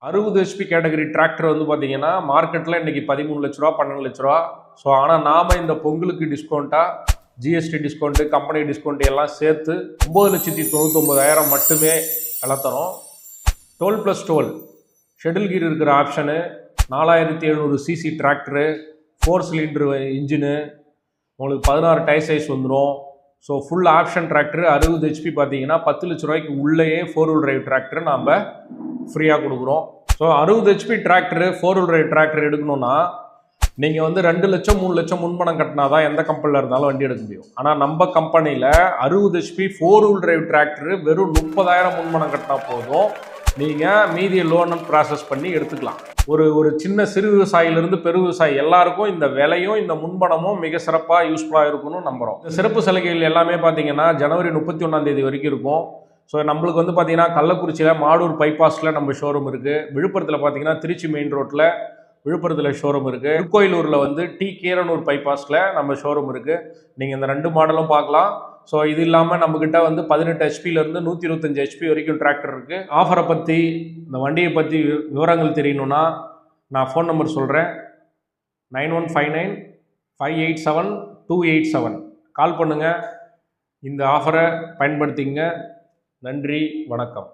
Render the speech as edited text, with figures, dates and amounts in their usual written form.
60 HP category tractor வந்து பார்த்தீங்கன்னா மார்க்கெட்டில் இன்றைக்கி 13 லட்ச ரூபா 12 லட்ச ரூபா. ஸோ ஆனால் நாம் இந்த பொங்கலுக்கு டிஸ்கவுண்ட்டாக ஜிஎஸ்டி டிஸ்கவுண்ட்டு கம்பெனி டிஸ்கவுண்ட் எல்லாம் சேர்த்து 9,99,000 மட்டுமே கலத்துறோம். 12+12 ஷெடில் கீர் இருக்கிற option, 4700 CC tractor, 4 cylinder engine, உங்களுக்கு 16 டயர் சைஸ் வந்துடும். So full option tractor 60 HP பார்த்தீங்கன்னா 10 லட்ச ரூபாய்க்கு உள்ளேயே 4 வீல் டிரைவ் டிராக்டர் நாம் ஃப்ரீயாக கொடுக்குறோம். So 60 HP tractor 4 wheel drive tractor எடுக்கணும்னா நீங்கள் வந்து 2 லட்சம் 3 லட்சம் முன்பணம் கட்டினா தான் எந்த கம்பெனியில் இருந்தாலும் வண்டி எடுக்க முடியும். ஆனால் நம்ம கம்பெனியில் 60 ஹெச்பி 4 வீல் டிரைவ் டிராக்டரு வெறும் 30,000 முன்பணம் கட்டினா போதும். நீங்கள் மீதியை லோன் ப்ராசஸ் பண்ணி எடுத்துக்கலாம். ஒரு சின்ன சிறு விவசாயிலிருந்து பெரு விவசாயி எல்லாருக்கும் இந்த விலையும் இந்த முன்பணமும் மிக சிறப்பாக யூஸ்ஃபுல்லாக இருக்கும்னு நம்புகிறோம். இந்த சிறப்பு சலுகைகள் எல்லாமே பார்த்தீங்கன்னா ஜனவரி 31 வரைக்கும் இருக்கும். ஸோ நம்மளுக்கு வந்து பார்த்தீங்கன்னா கள்ளக்குறிச்சியில் மாடூர் பைபாஸில் நம்ம ஷோரூம் இருக்குது. விழுப்புரத்தில் பார்த்தீங்கன்னா திருச்சி மெயின் ரோட்டில் விழுப்புரத்தில் ஷோரூம் இருக்குது. திருக்கோயிலூரில் வந்து கீரனூர் பைபாஸில் நம்ம ஷோரூம் இருக்குது. நீங்கள் இந்த 2 மாடலும் பார்க்கலாம். ஸோ இது இல்லாமல் நம்மக்கிட்ட வந்து 18 ஹெச்பியிலேருந்து 125 ஹெச்பி வரைக்கும் டிராக்டர் இருக்குது. ஆஃபரை பற்றி இந்த வண்டியை பற்றி விவரங்கள் தெரியணுன்னா நான் ஃபோன் நம்பர் சொல்கிறேன். 9159587287 கால் பண்ணுங்கள். இந்த ஆஃபரை பயன்படுத்திங்க. நன்றி, வணக்கம்.